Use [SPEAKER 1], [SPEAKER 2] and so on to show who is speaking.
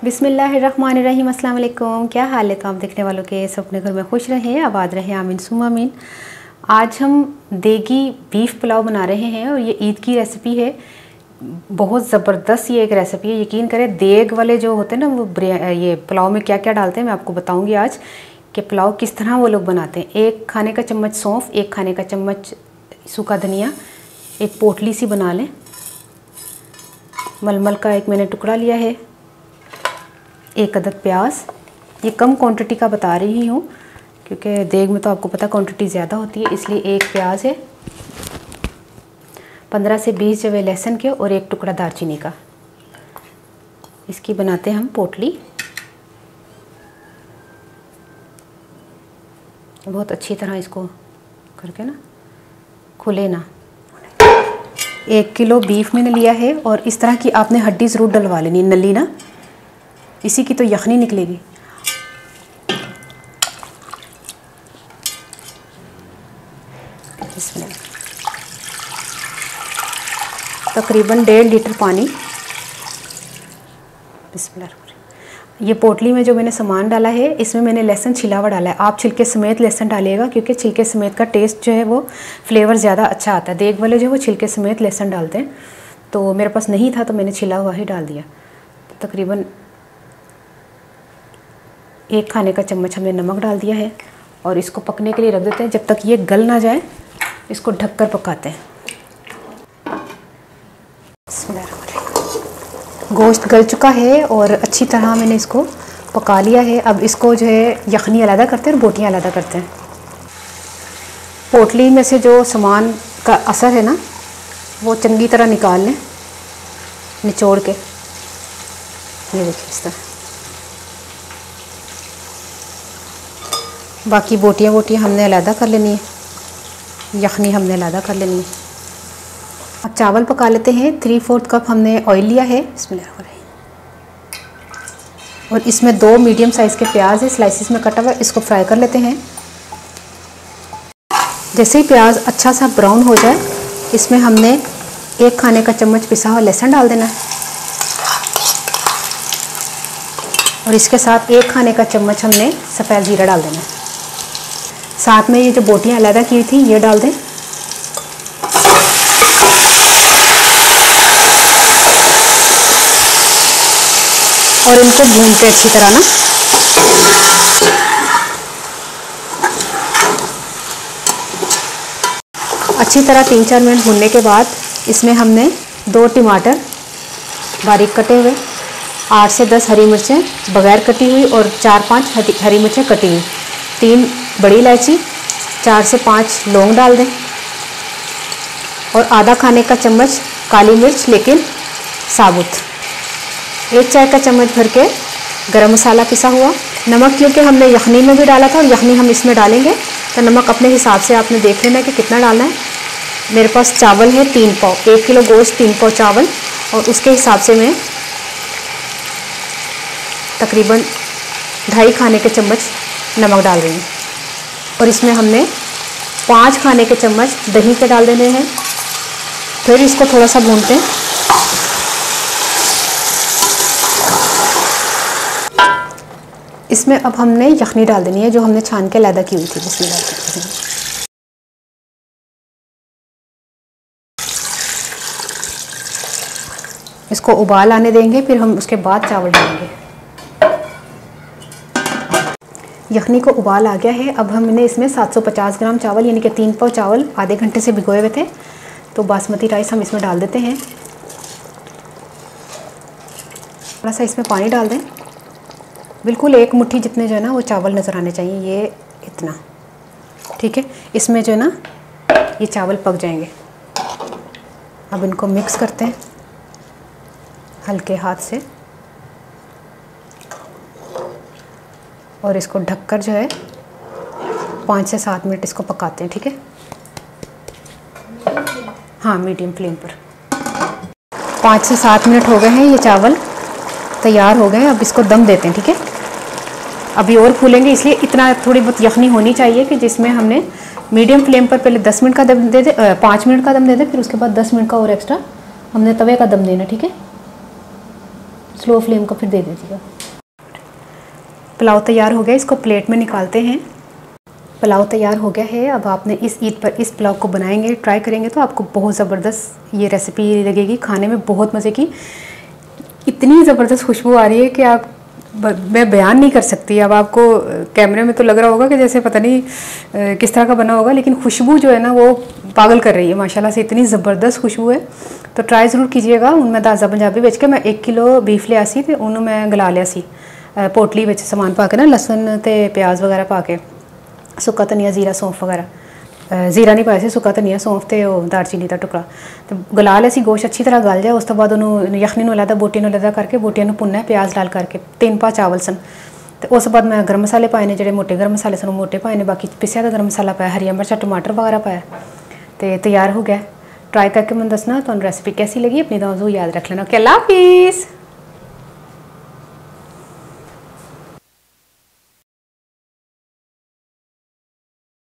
[SPEAKER 1] बिस्मिल्लाहिर्रहमानिर्रहीम, अस्सलाम वालेकुम। क्या हाल है? तो आप देखने वालों के सब अपने घर में खुश रहें, आबाद रहें, आमीन सुम्मा आमीन। आज हम देगी बीफ पुलाव बना रहे हैं और ये ईद की रेसिपी है। बहुत ज़बरदस्त ये एक रेसिपी है। यकीन करें, देग वाले जो होते हैं ना, वो ये पुलाव में क्या क्या डालते हैं मैं आपको बताऊँगी आज कि पुलाव किस तरह वो लोग बनाते हैं। 1 खाने का चम्मच सौंफ, 1 खाने का चम्मच सूखा धनिया, एक पोटली सी बना लें। मलमल का 1 मैंने टुकड़ा लिया है, 1 अदद प्याज। ये कम क्वांटिटी का बता रही हूँ क्योंकि देग में तो आपको पता क्वांटिटी ज़्यादा होती है, इसलिए 1 प्याज है। 15 से 20 जवे लहसुन के और 1 टुकड़ा दालचीनी का। इसकी बनाते हैं हम पोटली। बहुत अच्छी तरह इसको करके ना खुले ना। 1 किलो बीफ मैंने लिया है और इस तरह की आपने हड्डी ज़रूर डलवा लेनी, नली ना, इसी की तो यखनी निकलेगी। इसमें तकरीबन 1.5 लीटर पानी। बिस्मिल्लाह। ये पोटली में जो मैंने सामान डाला है, इसमें मैंने लहसुन छिला हुआ डाला है। आप छिलके समेत लहसुन डालिएगा क्योंकि छिलके समेत का टेस्ट जो है वो फ्लेवर ज़्यादा अच्छा आता है। देग वाले जो है वो छिलके समेत लहसुन डालते हैं, तो मेरे पास नहीं था तो मैंने छिला हुआ ही डाल दिया। तो तकरीबन 1 खाने का चम्मच हमने नमक डाल दिया है और इसको पकने के लिए रख देते हैं। जब तक ये गल ना जाए इसको ढककर पकाते हैं। गोश्त गल चुका है और अच्छी तरह मैंने इसको पका लिया है। अब इसको जो है यखनी अलग करते हैं और बोटियाँ अलग करते हैं। पोटली में से जो सामान का असर है ना, वो चंगी तरह निकाल लें निचोड़ के। ये देखिए इस तरह। बाकी बोटियाँ हमने अलग कर लेनी है, यखनी हमने अलग कर लेनी है। अब चावल पका लेते हैं। 3/4 कप हमने ऑयल लिया है। बिस्मिल्लाह। और इसमें 2 मीडियम साइज़ के प्याज है, स्लाइसिस में कटा हुआ, इसको फ्राई कर लेते हैं। जैसे ही प्याज अच्छा सा ब्राउन हो जाए, इसमें हमने 1 खाने का चम्मच पिसा हुआ लहसुन डाल देना है और इसके साथ 1 खाने का चम्मच हमने सफ़ेद ज़ीरा डाल देना है। साथ में ये जो बोटियाँ अलग की थी ये डाल दें। और इनको भूनते अच्छी तरह ना। अच्छी तरह 3-4 मिनट भूनने के बाद इसमें हमने 2 टमाटर बारीक कटे हुए, 8 से 10 हरी मिर्चें बगैर कटी हुई और 4-5 हरी मिर्चें कटी हुई, 3 बड़ी इलायची, 4 से 5 लौंग डाल दें और आधा खाने का चम्मच काली मिर्च लेकिन साबुत। 1 चाय का चम्मच भर के गरम मसाला पिसा हुआ। नमक क्योंकि हमने यखनी में भी डाला था और यखनी हम इसमें डालेंगे, तो नमक अपने हिसाब से आपने देख लेना है कि कितना डालना है। मेरे पास चावल है 3 पाव, 1 किलो गोश्त 3 पाव चावल, और उसके हिसाब से मैं तकरीबन 2.5 खाने के चम्मच नमक डाल रही हूँ। और इसमें हमने 5 खाने के चम्मच दही के डाल देने हैं। फिर इसको थोड़ा सा भूनते हैं। इसमें अब हमने यखनी डाल देनी है जो हमने छान के अलग की हुई थी। इसको उबाल आने देंगे, फिर हम उसके बाद चावल डालेंगे। यखनी को उबाल आ गया है। अब हमने इसमें 750 ग्राम चावल यानी कि 3 पाव चावल आधे घंटे से भिगोए हुए थे, तो बासमती राइस हम इसमें डाल देते हैं। थोड़ा सा इसमें पानी डाल दें, बिल्कुल 1 मुट्ठी जितने जो है ना वो चावल नज़र आने चाहिए, ये इतना, ठीक है। इसमें जो है ना ये चावल पक जाएंगे। अब इनको मिक्स करते हैं हल्के हाथ से और इसको ढककर जो है 5 से 7 मिनट इसको पकाते हैं, ठीक है। हाँ, मीडियम फ्लेम पर। 5 से 7 मिनट हो गए हैं, ये चावल तैयार हो गए। अब इसको दम देते हैं, ठीक है। अभी और फूलेंगे, इसलिए इतना थोड़ी बहुत यखनी होनी चाहिए कि जिसमें हमने मीडियम फ्लेम पर पहले 10 मिनट का दम दे दे, 5 मिनट का दम दे दे, फिर उसके बाद 10 मिनट का और एक्स्ट्रा हमने तवे का दम देना, ठीक है। स्लो फ्लेम को फिर दे दीजिएगा। पुलाव तैयार हो गया, इसको प्लेट में निकालते हैं। पुलाव तैयार हो गया है। अब आपने इस ईद पर इस पुलाव को बनाएंगे, ट्राई करेंगे तो आपको बहुत ज़बरदस्त ये रेसिपी लगेगी, खाने में बहुत मज़े की। इतनी ज़बरदस्त खुशबू आ रही है कि आप मैं बयान नहीं कर सकती। अब आपको कैमरे में तो लग रहा होगा कि जैसे पता नहीं किस तरह का बना होगा, लेकिन खुशबू जो है ना वो पागल कर रही है माशाल्लाह से, इतनी ज़बरदस्त खुशबू है। तो ट्राई ज़रूर कीजिएगा। उनमें दाजा पंजाबी बेच के मैं 1 किलो बीफ लिया सी, तो उन्होंने मैं गला लिया सी पोटली में समान पा के ना, लसन ते प्याज वगैरह पा के, सुक्का धनिया जीरा सौंफ वगैरह, जीरा नहीं पाया से, सुक्का धनिया सौंफ ते दालचीनी का टुकड़ा, तो गला लिया सी। गोश्त अच्छी तरह गल जाए, उस तो बाद उन्होंने यखनी नूं अलहदा बोटी नूं अलहदा करके बोटियां नूं भुनना है, प्याज लाल करके। 3 पा चावल सन, तो उस बाद मैं गर्म मसाले पाए ने, जेह्ड़े मोटे गर्म मसाले सन मोटे पाए ने, बाकी पिसिया दा गर्म मसाला पाया, हरियां मिर्चां टमाटर वगैरह पाया, तो तैयार हो गया। ट्राई करके मैं दसना तुहानूं रेसिपी कैसी लगी। अपनी दुआओं याद रख लेना। ओके, अल्लाह हाफिज़।